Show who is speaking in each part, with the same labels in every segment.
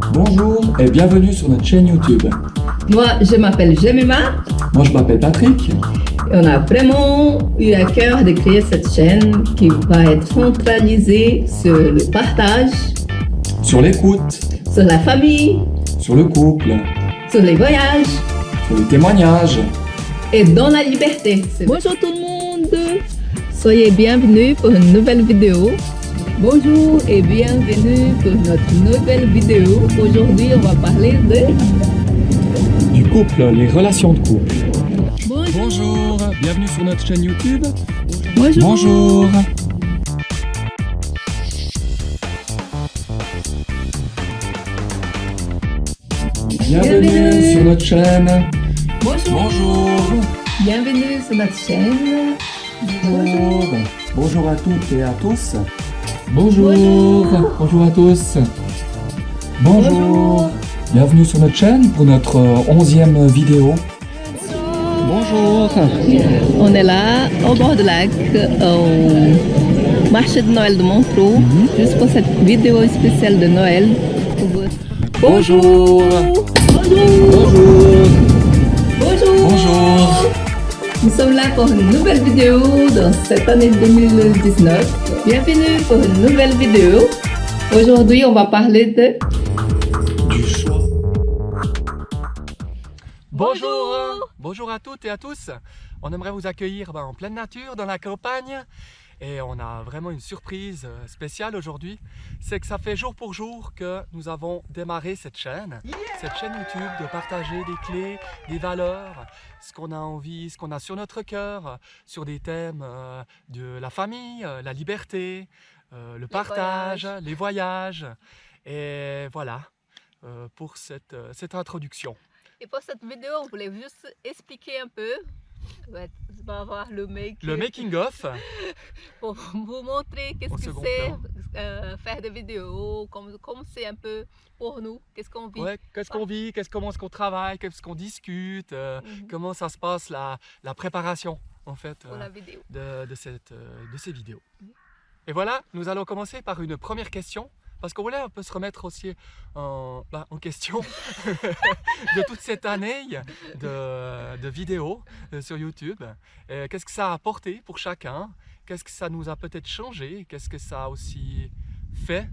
Speaker 1: Bonjour et bienvenue sur notre chaîne YouTube.
Speaker 2: Moi, je m'appelle Jemima.
Speaker 1: Moi je m'appelle Patrick.
Speaker 2: Et on a vraiment eu à cœur de créer cette chaîne qui va être centralisée sur le partage,
Speaker 1: Sur l'écoute,
Speaker 2: sur la famille,
Speaker 1: sur le couple,
Speaker 2: sur les voyages
Speaker 1: sur les témoignages.
Speaker 2: et dans la liberté. Bonjour tout le monde. Soyez bienvenus pour une nouvelle vidéo. Bonjour et bienvenue pour notre nouvelle vidéo. Aujourd'hui, on va parler de...
Speaker 1: Du couple, les relations de couple.
Speaker 2: Bonjour.
Speaker 1: Bonjour, bienvenue sur notre chaîne YouTube.
Speaker 2: Bonjour.
Speaker 1: Bonjour. Bienvenue sur notre chaîne.
Speaker 2: Bonjour.
Speaker 1: Bonjour.
Speaker 2: Bienvenue sur notre chaîne.
Speaker 1: Bonjour. Bonjour à toutes et à tous. Bonjour.
Speaker 2: Bonjour.
Speaker 1: Bonjour à tous. Bonjour.
Speaker 2: Bonjour.
Speaker 1: Bienvenue sur notre chaîne pour notre 11e vidéo. Bonjour.
Speaker 2: On est là, au bord du lac, au marché de Noël de Montreux, juste pour cette vidéo spéciale de Noël.
Speaker 1: Bonjour.
Speaker 2: Bonjour.
Speaker 1: Bonjour. Bonjour.
Speaker 2: Nous sommes là pour une nouvelle vidéo dans cette année 2019. Bienvenue pour une nouvelle vidéo. Aujourd'hui, on va parler de...
Speaker 1: Du choix.
Speaker 3: Bonjour, bonjour à toutes et à tous. On aimerait vous accueillir en pleine nature, dans la campagne. Et on a vraiment une surprise spéciale aujourd'hui. C'est que ça fait jour pour jour que nous avons démarré cette chaîne YouTube, de partager des clés, des valeurs, ce qu'on a envie, ce qu'on a sur notre cœur, sur des thèmes de la famille, la liberté, le partage, les voyages. Et voilà pour cette introduction.
Speaker 4: Et pour cette vidéo, on voulait juste expliquer un peu, on va voir le
Speaker 3: making of.
Speaker 4: pour vous montrer qu'est-ce
Speaker 3: Au
Speaker 4: que
Speaker 3: second
Speaker 4: c'est faire des vidéos, comme c'est un peu pour nous, qu'est-ce qu'on vit.
Speaker 3: Ouais, qu'est-ce qu'on vit, comment est-ce qu'on travaille, qu'est-ce qu'on discute, comment ça se passe la préparation en fait
Speaker 4: Pour la vidéo.
Speaker 3: de ces vidéos. Et voilà, nous allons commencer par une première question. Parce qu'on voulait un peu se remettre aussi en question de toute cette année de vidéos sur YouTube. Qu'est-ce que ça a apporté pour chacun? Qu'est-ce que ça nous a peut-être changé? Qu'est-ce que ça a aussi fait,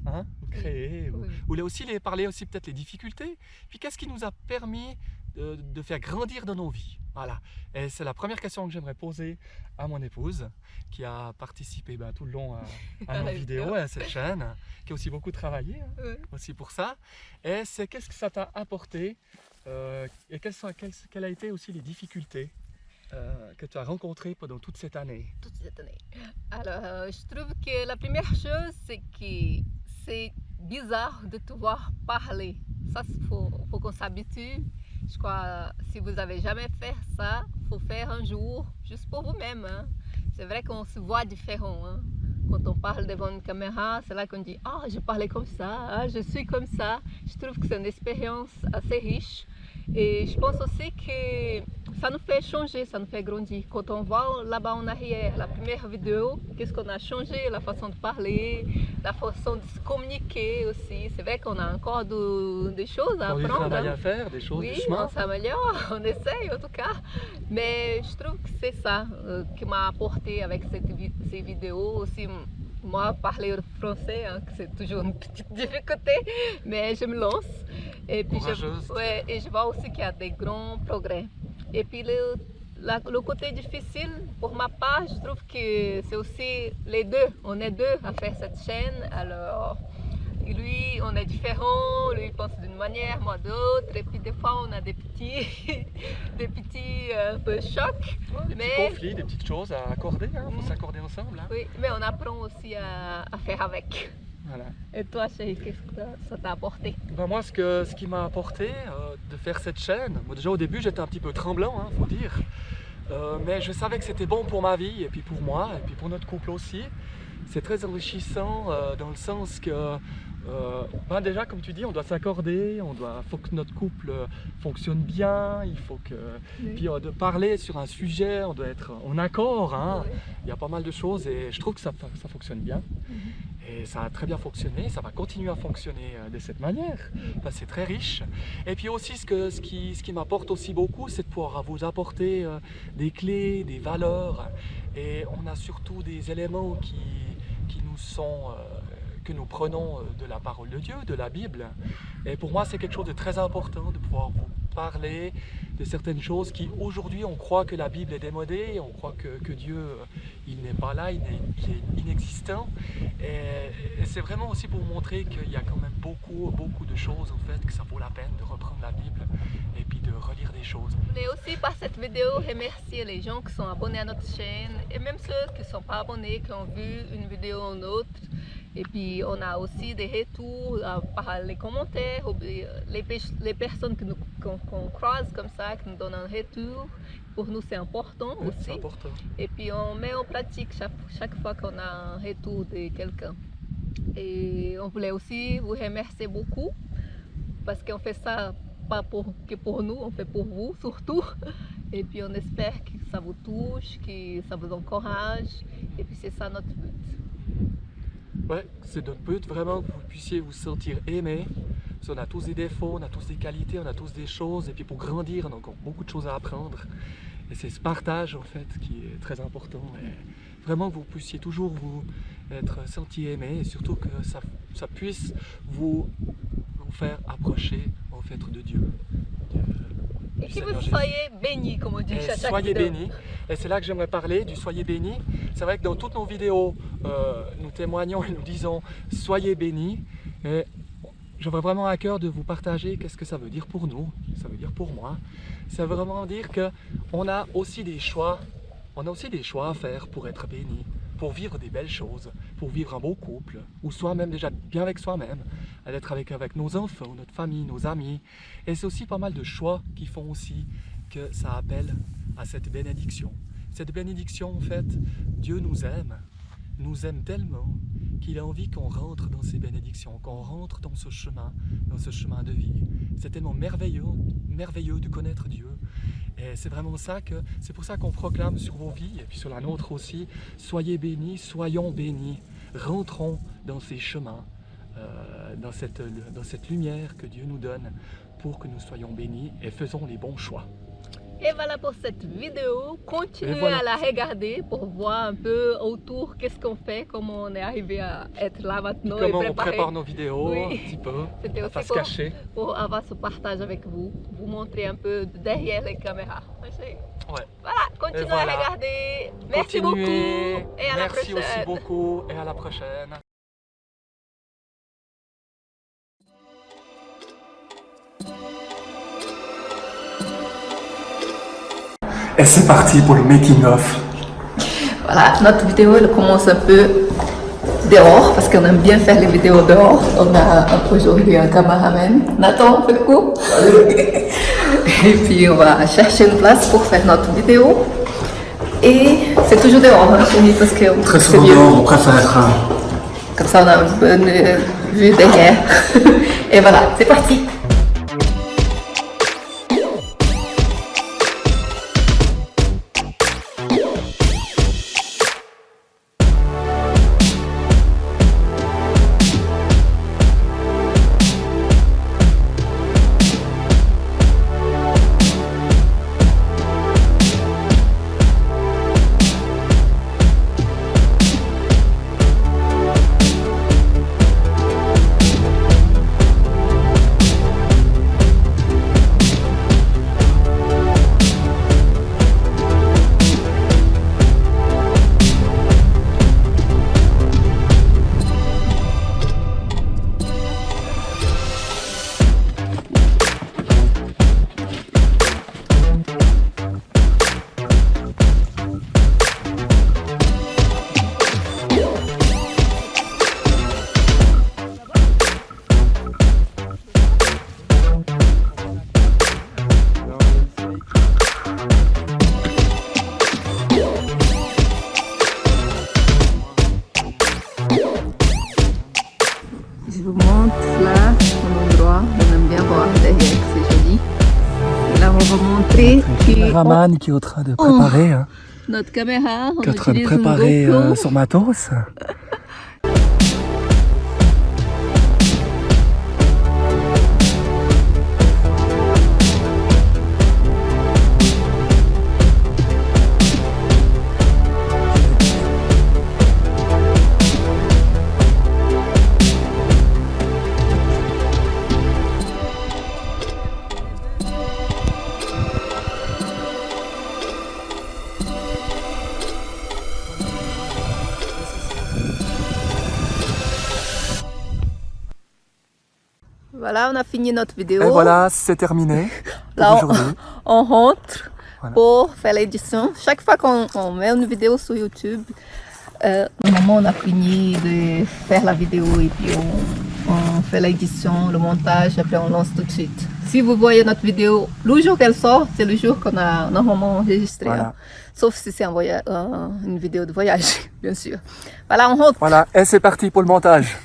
Speaker 3: créé?
Speaker 4: Oui.
Speaker 3: Ou aussi parler aussi peut-être les difficultés. Puis qu'est-ce qui nous a permis de faire grandir dans nos vies? Voilà. Et c'est la première question que j'aimerais poser à mon épouse, qui a participé tout le long à nos vidéos, à cette chaîne, qui a aussi beaucoup travaillé aussi pour ça. Et c'est qu'est-ce que ça t'a apporté et quelles a été aussi les difficultés que tu as rencontrées pendant toute cette année?
Speaker 4: Toute cette année. Alors, je trouve que la première chose, c'est que c'est bizarre de te voir parler. Ça, faut qu'on s'habitue. Je crois, si vous n'avez jamais fait ça, il faut faire un jour, juste pour vous-même. C'est vrai qu'on se voit différent. Quand on parle devant une caméra, c'est là qu'on dit « Ah, je parlais comme ça, je suis comme ça ». Je trouve que c'est une expérience assez riche. Et je pense aussi que ça nous fait changer, ça nous fait grandir. Quand on voit là-bas en arrière, la première vidéo, qu'est-ce qu'on a changé? La façon de parler, la façon de se communiquer aussi. C'est vrai qu'on a encore des choses à
Speaker 3: Du
Speaker 4: apprendre.
Speaker 3: travail à faire, des choses,
Speaker 4: Oui,
Speaker 3: du chemin.
Speaker 4: on s'améliore, on essaye en tout cas. Mais je trouve que c'est ça qui m'a apporté avec ces vidéos aussi. Moi, parler français, que c'est toujours une petite difficulté, mais je me lance. Et puis je vois aussi qu'il y a des grands progrès. Et puis le côté difficile, pour ma part, je trouve que c'est aussi les deux. On est deux à faire cette chaîne. Alors, lui, on est différents. Lui, il pense d'une manière, moi d'autre. Et puis des fois, on a des petits un peu chocs.
Speaker 3: Des petits conflits, des petites choses à accorder. Il faut s'accorder ensemble.
Speaker 4: Oui, mais on apprend aussi à faire avec.
Speaker 3: Voilà.
Speaker 4: Et toi, chérie, qu'est-ce que ça t'a apporté?
Speaker 3: Moi, ce qui m'a apporté de faire cette chaîne, déjà au début j'étais un petit peu tremblant, faut dire, mais je savais que c'était bon pour ma vie et puis pour moi et puis pour notre couple aussi. c'est très enrichissant dans le sens que déjà comme tu dis, on doit s'accorder, faut que notre couple fonctionne bien, il faut que puis de parler sur un sujet, on doit être en accord, hein. Il y a pas mal de choses et je trouve que ça fonctionne bien. Et ça a très bien fonctionné, ça va continuer à fonctionner de cette manière, parce que c'est très riche. Et puis aussi, ce qui m'apporte aussi beaucoup, c'est de pouvoir vous apporter des clés, des valeurs. Et on a surtout des éléments qui nous sont, que nous prenons de la parole de Dieu, de la Bible. Et pour moi, c'est quelque chose de très important de pouvoir vous parler de certaines choses qui, aujourd'hui, on croit que la Bible est démodée, on croit que Dieu, il n'est pas là, il est inexistant. Et c'est vraiment aussi pour montrer qu'il y a quand même beaucoup de choses, en fait, que ça vaut la peine de reprendre la Bible et puis de relire des choses.
Speaker 4: Je voulais aussi, par cette vidéo, remercier les gens qui sont abonnés à notre chaîne et même ceux qui ne sont pas abonnés, qui ont vu une vidéo ou une autre. Et puis on a aussi des retours par les commentaires, les personnes qu'on croise comme ça, qui nous donnent un retour. Pour nous c'est important aussi.
Speaker 3: C'est important.
Speaker 4: Et puis on met en pratique chaque fois qu'on a un retour de quelqu'un. Et on voulait aussi vous remercier beaucoup parce qu'on fait ça pas que pour nous, on fait pour vous surtout. Et puis on espère que ça vous touche, que ça vous encourage. Et puis c'est ça notre but.
Speaker 3: Ouais, c'est notre but vraiment que vous puissiez vous sentir aimé. Parce qu'on a tous des défauts, on a tous des qualités, on a tous des choses. Et puis pour grandir, on a encore beaucoup de choses à apprendre. Et c'est ce partage en fait qui est très important. Et vraiment que vous puissiez toujours vous être senti aimé et surtout que ça puisse vous faire approcher en fait de Dieu.
Speaker 4: Et que vous soyez bénis, comme on dit chaque
Speaker 3: soyez
Speaker 4: vidéo.
Speaker 3: bénis. Et c'est là que j'aimerais parler du soyez bénis. C'est vrai que dans toutes nos vidéos, nous témoignons et nous disons soyez bénis. Et j'aurais vraiment à cœur de vous partager qu'est-ce que ça veut dire pour nous, ça veut dire pour moi. Ça veut vraiment dire qu'on a aussi des choix. On a aussi des choix à faire pour être bénis, pour vivre des belles choses, pour vivre un beau couple, ou soi-même déjà bien avec soi-même, d'être avec nos enfants, notre famille, nos amis. Et c'est aussi pas mal de choix qui font aussi que ça appelle à cette bénédiction. Cette bénédiction, en fait, Dieu nous aime tellement qu'il a envie qu'on rentre dans ces bénédictions, qu'on rentre dans ce chemin de vie. C'est tellement merveilleux de connaître Dieu. Et c'est vraiment ça c'est pour ça qu'on proclame sur vos vies, et puis sur la nôtre aussi, soyez bénis, soyons bénis, rentrons dans ces chemins, dans cette lumière que Dieu nous donne pour que nous soyons bénis et faisons les bons choix.
Speaker 4: Et voilà pour cette vidéo. Continuez à la regarder pour voir un peu autour qu'est-ce qu'on fait, comment on est arrivé à être là maintenant.
Speaker 3: Comment
Speaker 4: et
Speaker 3: on prépare nos vidéos un petit peu,
Speaker 4: C'était
Speaker 3: à
Speaker 4: aussi
Speaker 3: se cacher.
Speaker 4: pour avoir ce partage avec vous, vous montrer un peu derrière les caméras.
Speaker 3: Ouais.
Speaker 4: Voilà, continuez
Speaker 3: voilà.
Speaker 4: à regarder. Merci
Speaker 3: Continuez.
Speaker 4: beaucoup et à la
Speaker 3: Merci
Speaker 4: prochaine.
Speaker 3: aussi beaucoup et à la prochaine. Et c'est parti pour le making of.
Speaker 2: Voilà, notre vidéo elle commence un peu dehors parce qu'on aime bien faire les vidéos dehors. On a aujourd'hui un cameraman. Nathan, fais le coup. Et puis on va chercher une place pour faire notre vidéo. Et c'est toujours dehors, hein, chérie, parce que
Speaker 3: Très
Speaker 2: c'est
Speaker 3: souvent
Speaker 2: mieux.
Speaker 3: dehors, on préfère.
Speaker 2: Comme ça on a une bonne vue derrière. Et voilà, c'est parti.
Speaker 3: caméraman qui est en train de préparer,
Speaker 2: notre caméra. On
Speaker 3: qui est en train de
Speaker 2: utilise une
Speaker 3: préparer
Speaker 2: GoPro.
Speaker 3: son matos.
Speaker 4: Voilà, on a fini notre vidéo.
Speaker 3: Et voilà, c'est terminé pour
Speaker 4: Là,
Speaker 3: aujourd'hui.
Speaker 4: on rentre
Speaker 3: Voilà.
Speaker 4: pour faire l'édition. Chaque fois qu'on met une vidéo sur YouTube, normalement on a fini de faire la vidéo et puis on fait l'édition, le montage, après on lance tout de suite. Si vous voyez notre vidéo, le jour qu'elle sort, c'est le jour qu'on a normalement enregistré.
Speaker 3: Voilà.
Speaker 4: Hein. Sauf si c'est une vidéo de voyage, bien sûr. Voilà, on rentre.
Speaker 3: Voilà, et c'est parti pour le montage.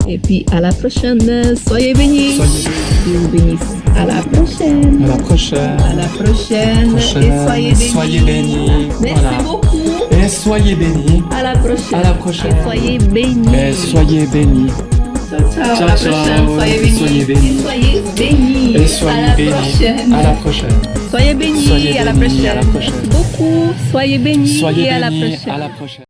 Speaker 2: Et puis à la prochaine. Soyez bénis. Dieu vous bénisse. À la prochaine.
Speaker 1: À la prochaine.
Speaker 2: À la prochaine. Et soyez bénis. Merci
Speaker 1: Voilà.
Speaker 2: beaucoup.
Speaker 1: Et soyez bénis.
Speaker 2: À la prochaine.
Speaker 1: À la prochaine.
Speaker 2: Et soyez bénis.
Speaker 1: Et soyez bénis.
Speaker 2: Ciao, ciao.
Speaker 1: Ciao,
Speaker 2: À la
Speaker 1: ciao.
Speaker 2: prochaine. Soyez bénis.
Speaker 1: Soyez bénis.
Speaker 2: Et soyez bénis.
Speaker 1: Et soyez
Speaker 2: à la
Speaker 1: bénis.
Speaker 2: prochaine.
Speaker 1: À la prochaine.
Speaker 2: Soyez bénis.
Speaker 1: Soyez
Speaker 2: à la
Speaker 1: bénis.
Speaker 2: prochaine.
Speaker 1: À la prochaine.
Speaker 2: Merci beaucoup. Soyez bénis.
Speaker 1: Soyez
Speaker 2: et à la
Speaker 1: bénis.
Speaker 2: prochaine.
Speaker 1: À la prochaine.